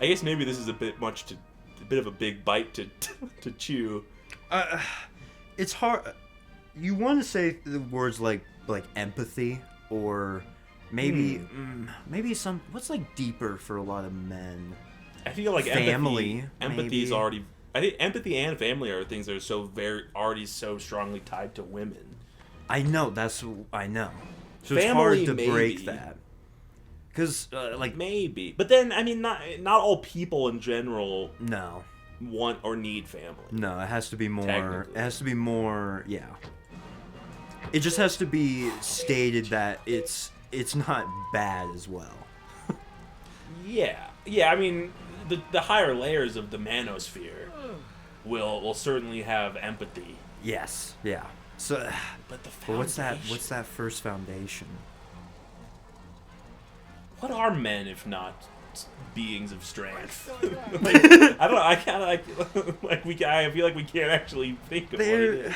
I guess maybe this is a bit of a big bite to chew. It's hard. You want to say the words like empathy or maybe some what's like deeper for a lot of men. I feel like family. Empathy is already. I think empathy and family are things that are already so strongly tied to women. I know. I know. So family, it's hard to maybe. break that. Because maybe, but then I mean, not all people in general. No. Want or need family. No, it has to be more. It has to be more. Yeah. It just has to be stated that it's not bad as well. Yeah. I mean, the higher layers of the manosphere will certainly have empathy. Yes. Yeah. So, but what's that first foundation? What are men if not beings of strength? I don't know. I kind of I feel like we can't actually think of what it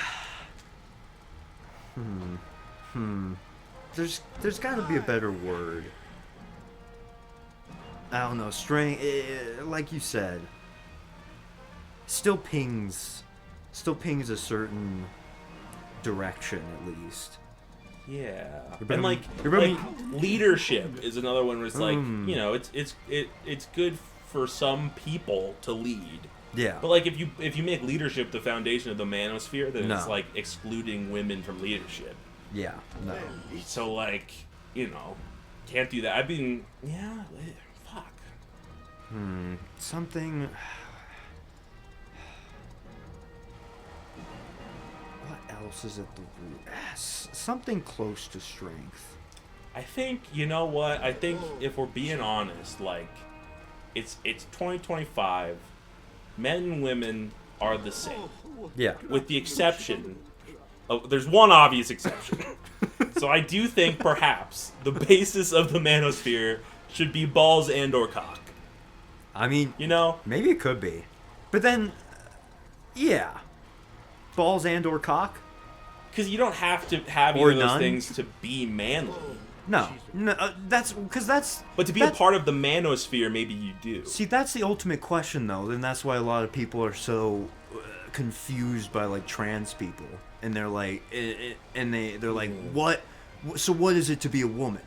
is. There's got to be a better word. I don't know. Strength, like you said, still pings a certain direction at least. Yeah, and leadership is another one where it's like, you know, it's good for some people to lead. Yeah. But like if you make leadership the foundation of the manosphere, then No. it's like excluding women from leadership. Yeah. No. So like, you know, can't do that. I've been fuck. Something. What else is at the root? Something close to strength. I think, you know what? I think if we're being honest, like, it's 2025. Men and women are the same. Yeah. With the exception of, there's one obvious exception. So I do think perhaps the basis of the manosphere should be balls and or cock. I mean, you know, maybe it could be, but then, yeah, balls and or cock. Because you don't have to have either of those things to be manly. No, that's because that's. But to be a part of the manosphere, maybe you do. See, that's the ultimate question, though, and that's why a lot of people are so confused by like trans people, and they're like, they're like, what? So what is it to be a woman?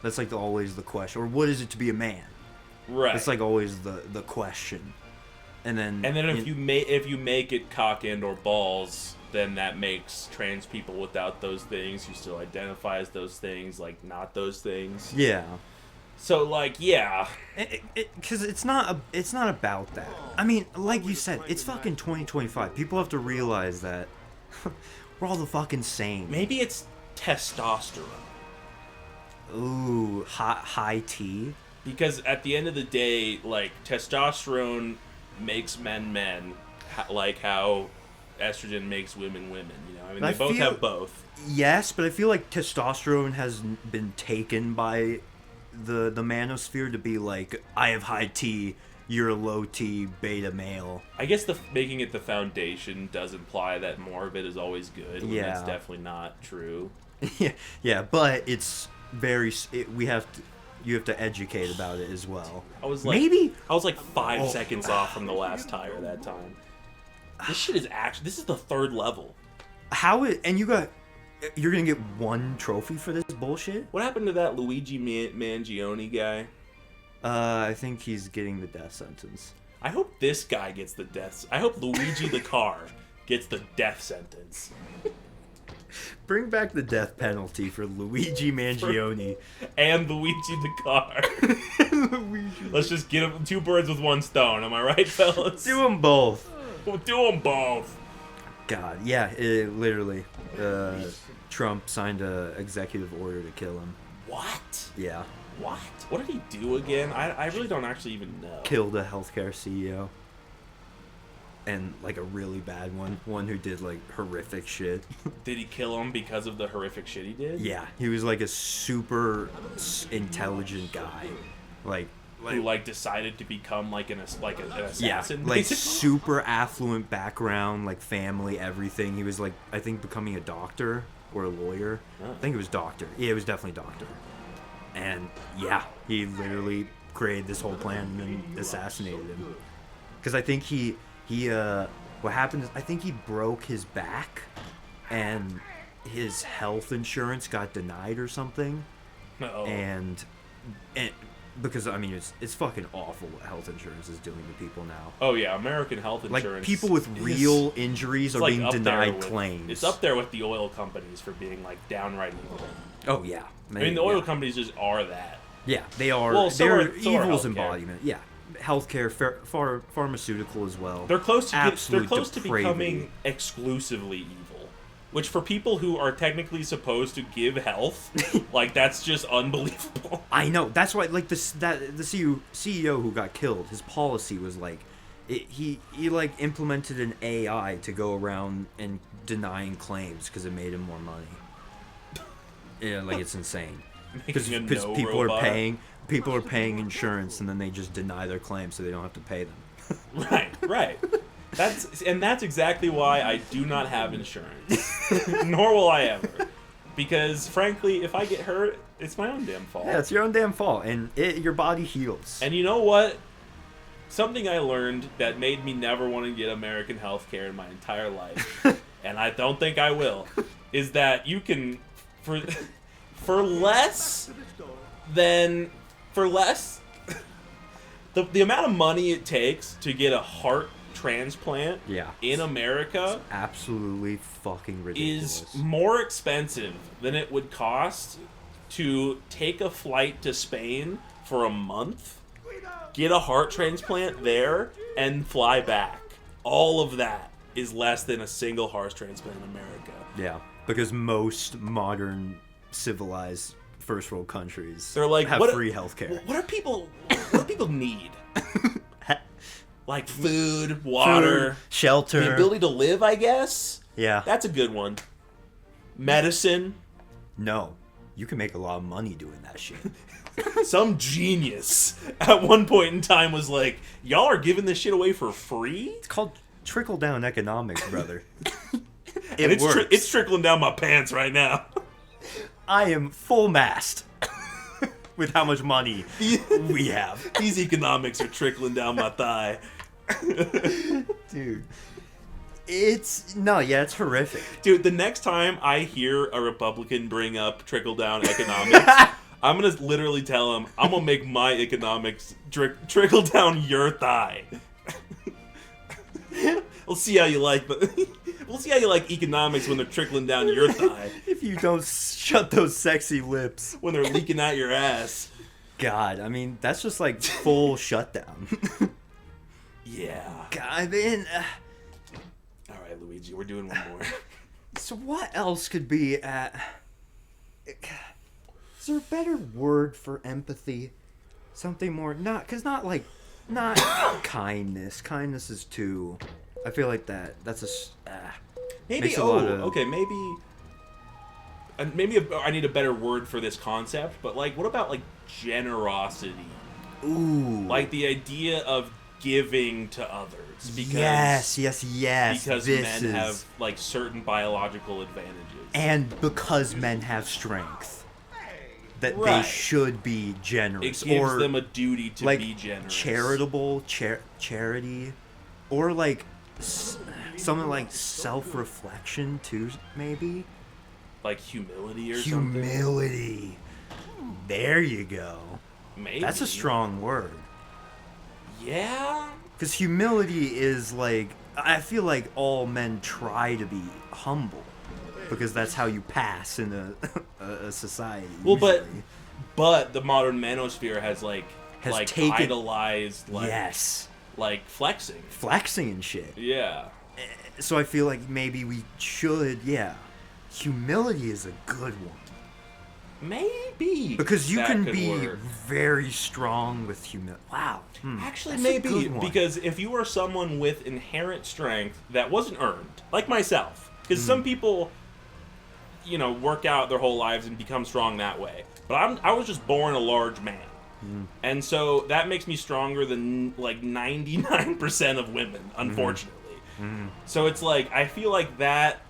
That's like always the question, or what is it to be a man? Right. It's like always the question, and then if you make it cock and or balls, then that makes trans people without those things who still identify as those things like not those things. Yeah. So like yeah, because it's not about that. I mean, like you said, it's fucking 2025. People have to realize that we're all the fucking same. Maybe it's testosterone. Ooh, high T. Because at the end of the day, like, testosterone makes men, like how estrogen makes women, you know? I mean, they both have both. Yes, but I feel like testosterone has been taken by the manosphere to be like, I have high T, you're a low T beta male. I guess making it the foundation does imply that more of it is always good, when that's definitely not true. Yeah, but it's you have to educate about it as well. I was like 5 seconds off from the last tire that time. This shit is this is the 3rd level. You're gonna get 1 trophy for this bullshit? What happened to that Luigi Mangione guy? I think he's getting the death sentence. I hope this guy gets the death. I hope Luigi the car gets the death sentence. Bring back the death penalty for Luigi Mangione. And Luigi the car. Let's just get them 2 birds with 1 stone. Am I right, fellas? Do them both. We'll do them both. God, yeah, literally. Trump signed a executive order to kill him. What? Yeah. What? What did he do again? I really don't actually even know. Killed a healthcare CEO. And like a really bad one who did like horrific shit. Did he kill him because of the horrific shit he did? Yeah, he was like a super intelligent guy, who decided to become like an assassin. Yeah, like super affluent background, like family, everything. He was like, I think, becoming a doctor or a lawyer. Oh. I think it was doctor. Yeah, it was definitely doctor. And yeah, he literally created this whole plan and then assassinated him. Because I think he what happened is I think he broke his back and his health insurance got denied or something. Uh-oh. And because I mean it's fucking awful what health insurance is doing to people now. Oh yeah, American health insurance. Like people with real injuries are being denied claims. It's up there with the oil companies for being like downright evil. Oh yeah, I mean the oil companies just are that. Yeah, they are. Well, they're evil's embodiment. Yeah, healthcare, pharmaceutical as well. They're close to Absolute becoming exclusively evil. Which for people who are technically supposed to give health, like that's just unbelievable. I know. That's why, like the CEO who got killed, his policy was like, he like implemented an AI to go around and denying claims because it made him more money. Yeah, like it's insane. Because people are paying insurance and then they just deny their claims so they don't have to pay them. Right. That's exactly why I do not have insurance. Nor will I ever. Because frankly, if I get hurt, it's my own damn fault. Yeah, it's your own damn fault, and your body heals. And you know what? Something I learned that made me never want to get American health care in my entire life, and I don't think I will, is that you can for less the amount of money it takes to get a heart transplant in America it's absolutely fucking ridiculous. Is more expensive than it would cost to take a flight to Spain for a month, get a heart transplant there, and fly back. All of that is less than a single heart transplant in America. Yeah, because most modern civilized first world countries they're like have free healthcare. What do people need? Like food, water, shelter, the ability to live, I guess. Yeah. That's a good one. Medicine. No. You can make a lot of money doing that shit. Some genius at one point in time was like, y'all are giving this shit away for free? It's called trickle-down economics, brother. It works. It's trickling down my pants right now. I am full mast with how much money we have. These economics are trickling down my thigh. Dude. It's horrific. Dude, the next time I hear a Republican bring up trickle-down economics, I'm going to literally tell him, I'm going to make my economics trickle down your thigh. We'll see how you like economics when they're trickling down your thigh. If you don't shut those sexy lips. When they're leaking out your ass. God, I mean, that's just like full shutdown. Yeah. God, I mean... All right, Luigi, we're doing one more. So what else could be Is there a better word for empathy? Something more... Not kindness. Kindness is too... I feel like that's maybe... Maybe I need a better word for this concept, but like, what about like generosity? Ooh. Like the idea of giving to others. Because, yes. Because men have like certain biological advantages. And because men have strength. That they should be generous. It gives them a duty to be generous. Charitable, charity. Or like something like self-reflection too, maybe? Like humility or something? Humility. There you go. Maybe. That's a strong word. Yeah? Because humility is like... I feel like all men try to be humble. Because that's how you pass in a society. Well, but the modern manosphere has idolized like flexing. Flexing and shit. Yeah. So I feel like maybe we should, humility is a good one. Maybe. Because you can be very strong with humility. Wow. Actually, maybe. Because if you are someone with inherent strength that wasn't earned, like myself, because some people, work out their whole lives and become strong that way. But I was just born a large man. And so that makes me stronger than like 99% of women, unfortunately. So it's like, I feel like that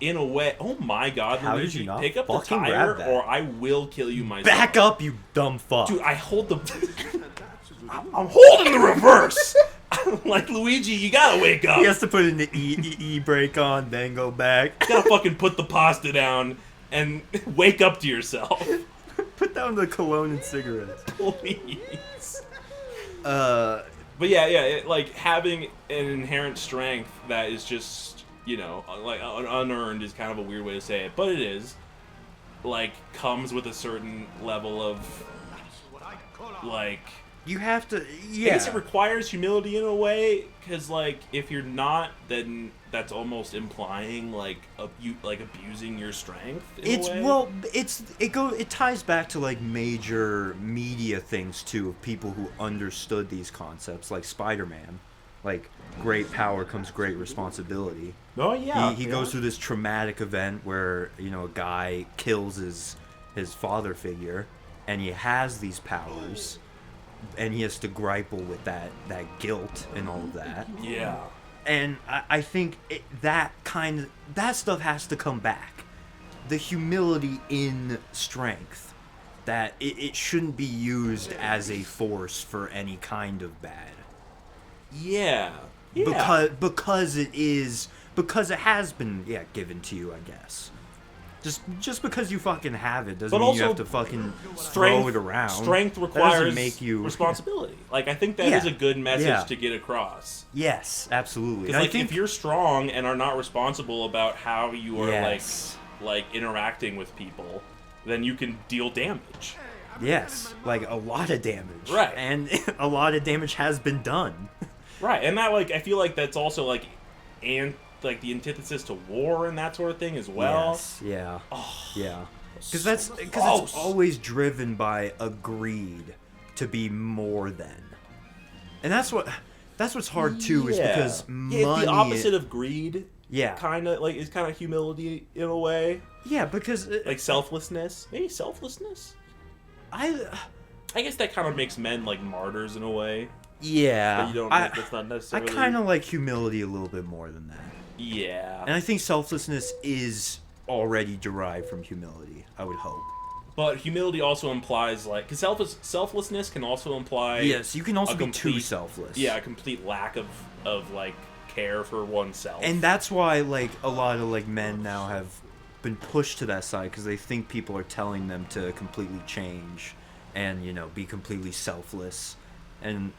in a way. Oh my God, How did Luigi, you not pick up the fucking tire grab that? or I will kill you myself. Back up, you dumb fuck. Dude, I hold the... I'm holding the reverse! Like, Luigi, you gotta wake up. He has to put in the e-brake on, then go back. You gotta fucking put the pasta down and wake up to yourself. Put down the cologne and cigarettes. Please. Uh... But yeah, like, having an inherent strength that is just, you know, like, unearned is kind of a weird way to say it, but it is, like, comes with a certain level of, like... You have to, yeah. I guess it requires humility in a way, because, like, if you're not, then that's almost implying, like, abusing your strength in a way. Well, it ties back to, like, major media things, too, of people who understood these concepts, like Spider-Man. Like, great power comes great responsibility. Oh, yeah. He goes through this traumatic event where, you know, a guy kills his father figure, and he has these powers. And he has to grapple with that guilt and all of that. Yeah. And I think that stuff has to come back. The humility in strength. That it shouldn't be used as a force for any kind of bad. Yeah. Because it has been given to you, I guess. Just because you fucking have it doesn't mean you have to fucking throw it around. Strength requires make you responsibility. Like, I think that is a good message to get across. Yes, absolutely. Because, like, if you're strong and are not responsible about how you are, like interacting with people, then you can deal damage. Yes, like a lot of damage. Right. And a lot of damage has been done. Right, and that, like, I feel like that's also, like the antithesis to war and that sort of thing as well. Yes, yeah. Oh, yeah. Because it's always driven by a greed to be more than. And that's what's hard too, is because money... Yeah, the opposite of greed. Yeah. Is kind of humility in a way. Yeah, because... like selflessness. Maybe selflessness? I guess that kind of makes men like martyrs in a way. Yeah. But you don't that's not necessarily... I kind of like humility a little bit more than that. Yeah. And I think selflessness is already derived from humility, I would hope. But humility also implies, like... Because selflessness can also imply... Yes, you can also be too selfless. Yeah, a complete lack of like, care for oneself. And that's why, like, a lot of, like, men now have been pushed to that side, because they think people are telling them to completely change and, you know, be completely selfless. And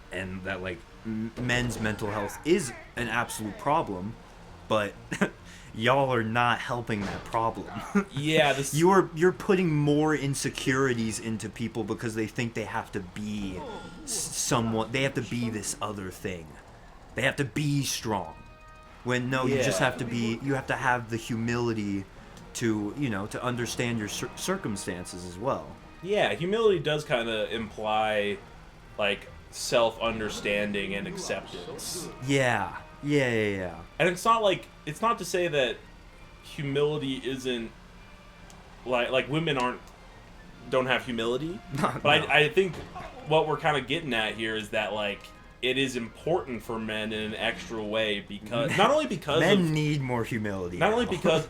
that, like, men's mental health is an absolute problem, but y'all are not helping that problem. Yeah, you're putting more insecurities into people because they think they have to be they have to be this other thing. They have to be strong. When no, you just have to be, you have to have the humility to, you know, to understand your circumstances as well. Yeah, humility does kind of imply, like, self-understanding and acceptance. Yeah. And it's not to say that humility isn't like women don't have humility. But no. I think what we're kind of getting at here is that, like, it is important for men in an extra way, because not only because men need more humility. Not only because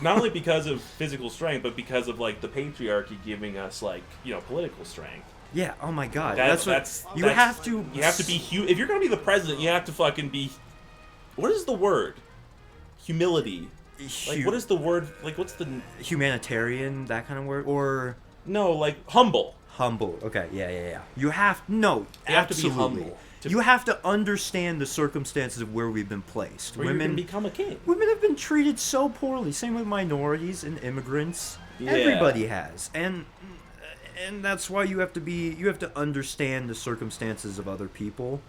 not only because of physical strength, but because of, like, the patriarchy giving us, like, you know, political strength. Yeah. Oh my God. You have to be if you're gonna be the president, you have to fucking be. What is the word? Humility. Like, what is the word? Like, what's the humanitarian? That kind of word, or no? Like, humble. Humble. Okay. Yeah. You have to be humble. You have to understand the circumstances of where we've been placed. Women can become a king. Women have been treated so poorly. Same with minorities and immigrants. Yeah. Everybody has, and that's why you have to understand the circumstances of other people,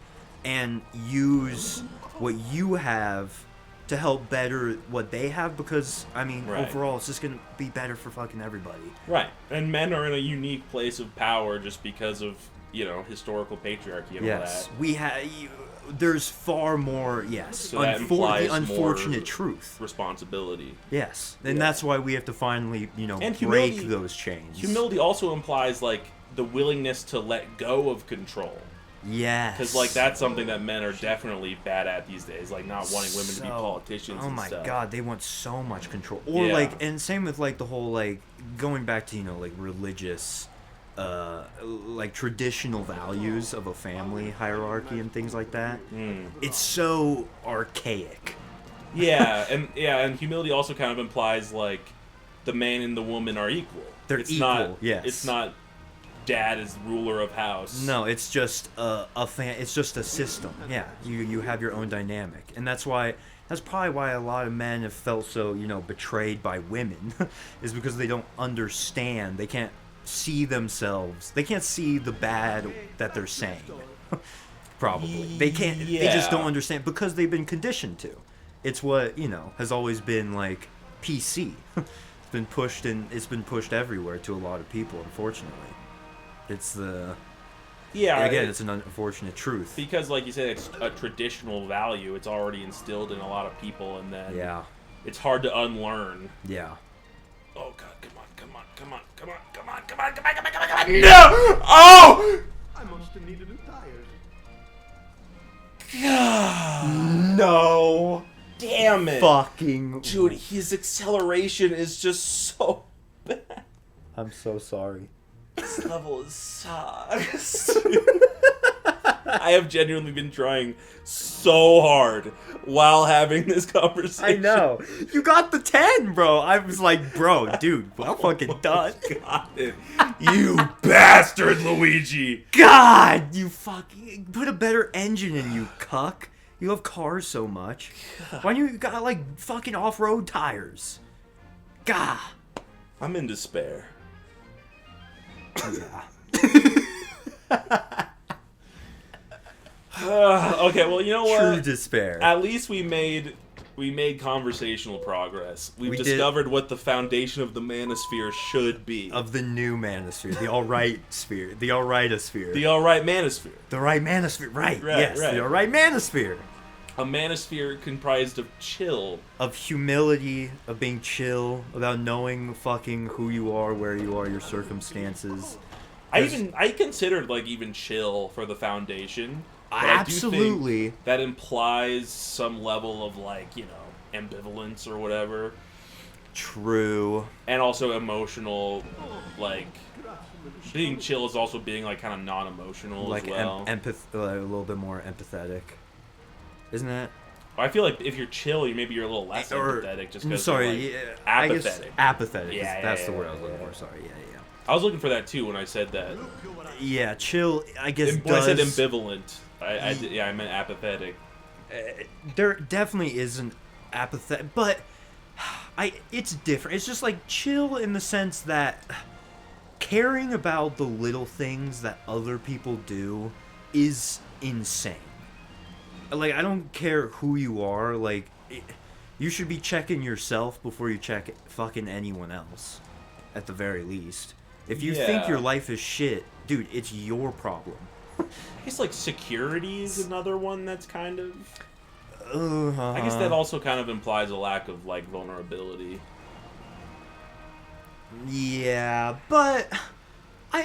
and use what you have to help better what they have, because, I mean, overall, it's just going to be better for fucking everybody. Right. And men are in a unique place of power just because of, you know, historical patriarchy and all that. Yes. There's far more, so that implies the unfortunate more truth. Responsibility. Yes. And that's why we have to finally, you know, break those chains. Humility also implies, like, the willingness to let go of control. Yes. Because, like, that's something that men are definitely bad at these days. Like, not wanting women to be politicians oh and my stuff. God, they want so much control. Or, Yeah. like, and same with, like, the whole, like, going back to, you know, like, religious, like, traditional values of a family hierarchy and things like that. It's so archaic. And humility also kind of implies, like, the man and the woman are equal. They're equal, yes. It's not dad is ruler of house. No, it's just it's just a system. Yeah, you have your own dynamic, and that's probably why a lot of men have felt so, you know, betrayed by women, is because they don't understand. They can't see themselves. They can't see the bad that they're saying. Probably they can't. Yeah. They just don't understand because they've been conditioned to. It's what, you know, has always been like PC. It's been pushed everywhere to a lot of people, unfortunately. It's the it's an unfortunate truth. Because, like you said, it's a traditional value. It's already instilled in a lot of people, and then it's hard to unlearn. Yeah. Oh God! Come on! No! Oh! I must have needed new tires. God! No! Damn it! Fucking Dude, his acceleration is just so bad. I'm so sorry. This level sucks. I have genuinely been trying so hard while having this conversation. I know. You got the 10, bro. I was like, bro, dude, I'm fucking done. Got it. You bastard, Luigi. God, you fucking put a better engine in you, cuck. You love cars so much. Why do you got like fucking off-road tires? Gah. I'm in despair. Yeah. Okay, well, you know what? True despair. At least we made conversational progress. We discovered what the foundation of the manosphere should be. Of the new manosphere, the all-right sphere, the all-rightosphere. The alright manosphere. The right manosphere, right, yes, right. the all-right manosphere. A manosphere comprised of chill. Of humility, of being chill, about knowing fucking who you are, where you are, your circumstances. I considered, like, even chill for the foundation. But Absolutely. I do think that implies some level of, like, you know, ambivalence or whatever. True. And also emotional, like, being chill is also being, like, kind of non-emotional Like as well. a little bit more empathetic. Isn't that? I feel like if you're chill, maybe you're a little less empathetic just because sorry, like, yeah, apathetic. Apathetic. Yeah, That's yeah, the word yeah, I was looking yeah. for. Sorry, yeah. I was looking for that too when I said that. Yeah, chill, I guess, When I said ambivalent, I meant apathetic. There definitely isn't apathetic, but it's different. It's just like chill in the sense that caring about the little things that other people do is insane. Like, I don't care who you are, like, you should be checking yourself before you check fucking anyone else, at the very least. If you think your life is shit, dude, it's your problem. I guess, like, security is another one that's kind of... Uh-huh. I guess that also kind of implies a lack of, like, vulnerability. Yeah, but I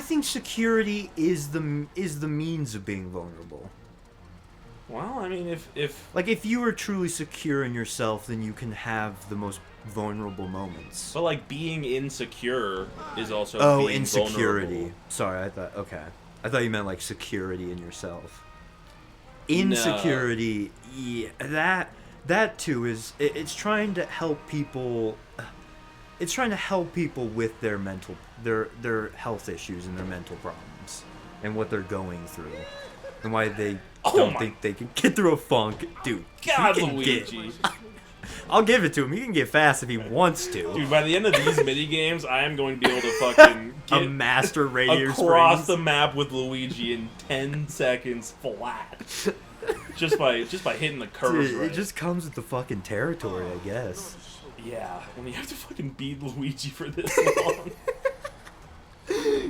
think security is the means of being vulnerable. Well, I mean, if Like, if you are truly secure in yourself, then you can have the most vulnerable moments. but, like, being insecure is also being insecurity. vulnerable. Sorry, I thought you meant, like, security in yourself. Insecurity, yeah, that too is it's trying to help people. It's trying to help people with their their health issues and their mental problems and what they're going through and why they don't think they can get through a funk, dude. God, Luigi. I'll give it to him. He can get fast if he wants to. Dude, by the end of these mini games, I am going to be able to fucking get a master radiator across springs. the map with Luigi in 10 seconds flat. just by hitting the curves Dude, right. It just comes with the fucking territory, I guess. Yeah, when you have to fucking beat Luigi for this long.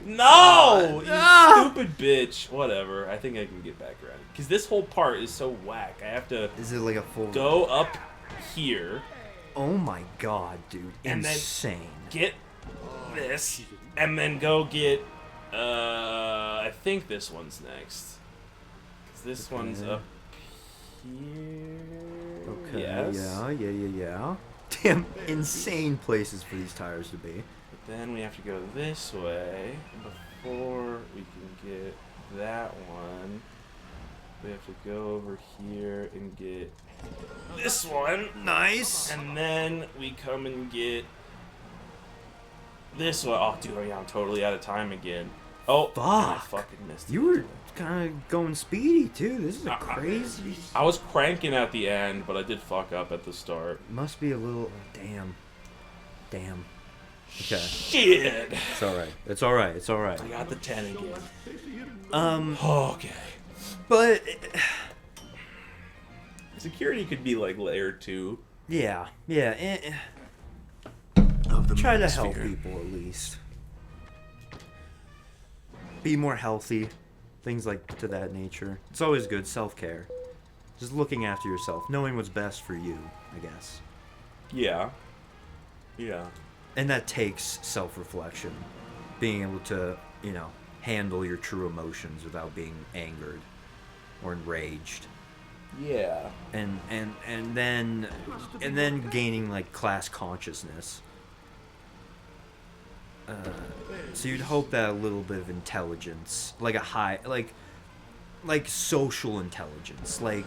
No! You stupid bitch. Whatever. I think I can get back around it. Because this whole part is so whack. I have to Is it like a full... go up here, Oh my god, dude. And then- Insane. get this, and then go get, I think this one's next. 'Cause this one's up here. Okay. Yes. Yeah. Damn, insane places for these tires to be. But then we have to go this way. And before we can get that one, we have to go over here and get this one. Nice. And then we come and get this one. Oh, dude, yeah, I'm totally out of time again. Oh, Fuck. I fucking missed it. You were kind of going speedy too. This is a crazy. I was cranking at the end, but I did fuck up at the start. Must be a little. Damn. Okay. Shit. It's alright. It's alright. It's alright. I got the 10 again. Okay. But Security could be like layer 2. yeah. Of the Try to help monosphere. people at least. Be more healthy. Things like to that nature. It's always good. Self-care. Just looking after yourself. Knowing what's best for you, I guess. Yeah. Yeah. And that takes self-reflection. Being able to, handle your true emotions without being angered or enraged. Yeah. And then gaining like class consciousness. So you'd hope that a little bit of intelligence, like a high, like social intelligence, like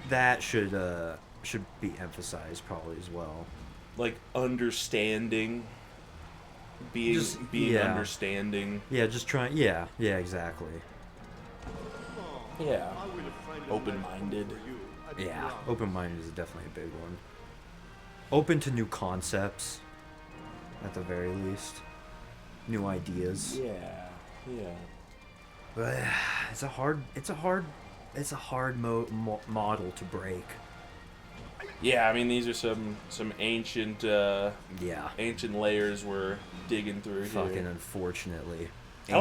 that should be emphasized probably as well. Like understanding. Being yeah. understanding. Yeah, just trying. Yeah, exactly. Yeah. Open-minded. Yeah, open-minded is definitely a big one. Open to new concepts, at the very least. New ideas. Yeah. But it's a hard model to break. Yeah, I mean these are some ancient ancient layers we're digging through Fucking here. unfortunately. I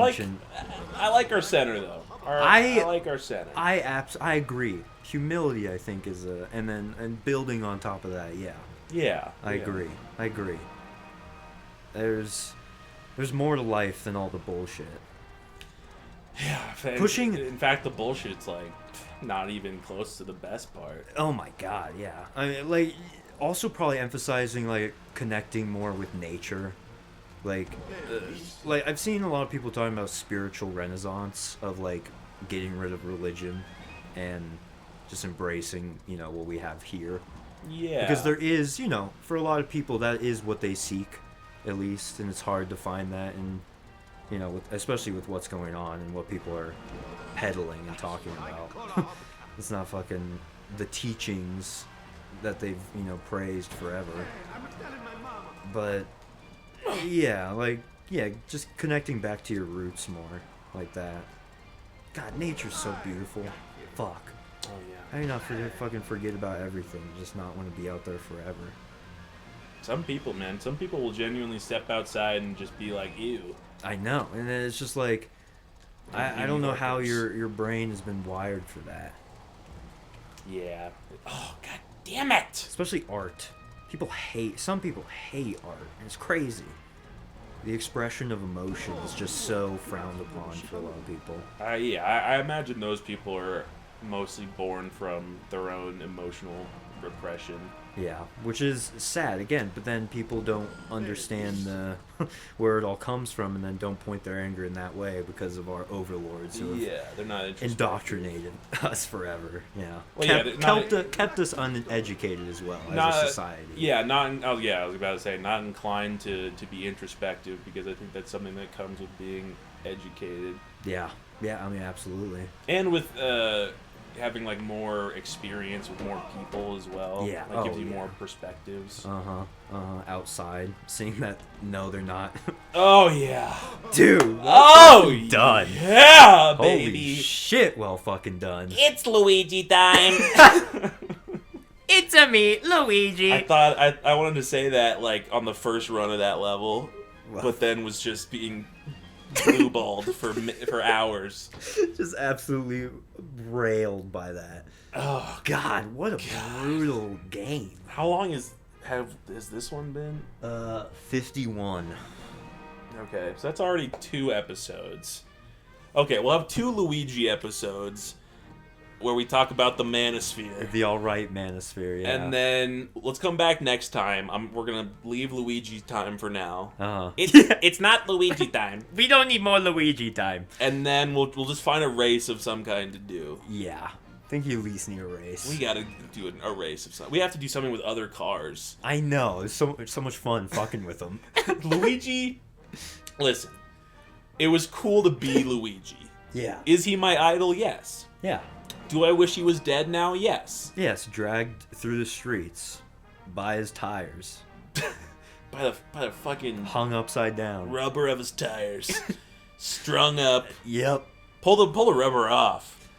like our center though. I like our center. I agree. Humility, I think, is and building on top of that. Yeah. I agree. There's more to life than all the bullshit. Yeah. In fact, the bullshit's like not even close to the best part. Oh my god, yeah. I mean, like, also probably emphasizing like connecting more with nature. Like I've seen a lot of people talking about spiritual renaissance of like getting rid of religion and just embracing, what we have here. Yeah. Because there is, for a lot of people that is what they seek, at least, and it's hard to find that in, especially with what's going on and what people are peddling and talking about. It's not fucking the teachings that they've, praised forever. But just connecting back to your roots more, like that. God, nature's so beautiful. Fuck. Oh yeah. How do you not forget about everything? Just not want to be out there forever. Some people, man. Some people will genuinely step outside and just be like, ew. I know, and then it's just like, I don't know how your brain has been wired for that. Yeah. Oh, god damn it! Especially art. Some people hate art, and it's crazy. The expression of emotion is just so frowned upon for a lot of people. I imagine those people are mostly born from their own emotional repression. Yeah, which is sad again, but then people don't understand where it all comes from, and then don't point their anger in that way because of our overlords who have they're not interested. indoctrinated us forever. Yeah, Well, kept us uneducated as well as a society. Yeah, I was about to say not inclined to be introspective, because I think that's something that comes with being educated. Yeah, I mean, absolutely. And with having like more experience with more people as well. Yeah. Like gives you more perspectives. Outside, seeing that they're not. Oh yeah. Dude. Oh, done. Yeah, baby. Holy shit, well fucking done. It's Luigi time. It's a me, Luigi. I thought I wanted to say that like on the first run of that level, but then was just being blue balled for hours. Just absolutely railed by that. Oh God, what a brutal game. How long has this one been? 51. Okay, so that's already 2 episodes. Okay, we'll have 2 Luigi episodes where we talk about the Manosphere. The alright Manosphere, yeah. And then let's come back next time. We're gonna leave Luigi time for now. Uh-huh. It's not Luigi time. We don't need more Luigi time. And then we'll just find a race of some kind to do. Yeah. I think you at least need a race. We gotta do a race of some. We have to do something with other cars. I know. It's so much fun fucking with them. Luigi, listen. It was cool to be Luigi. Yeah. Is he my idol? Yes. Yeah. Do I wish he was dead now? Yes. Yes, dragged through the streets by his tires. by the fucking hung upside down. Rubber of his tires. Strung up. Yep. Pull the rubber off.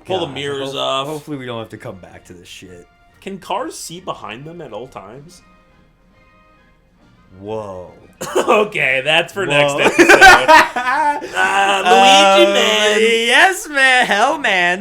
Pull the mirrors off. Hopefully we don't have to come back to this shit. Can cars see behind them at all times? Whoa. Okay, that's for next episode. Luigi, man. Yes, man. Hell, man.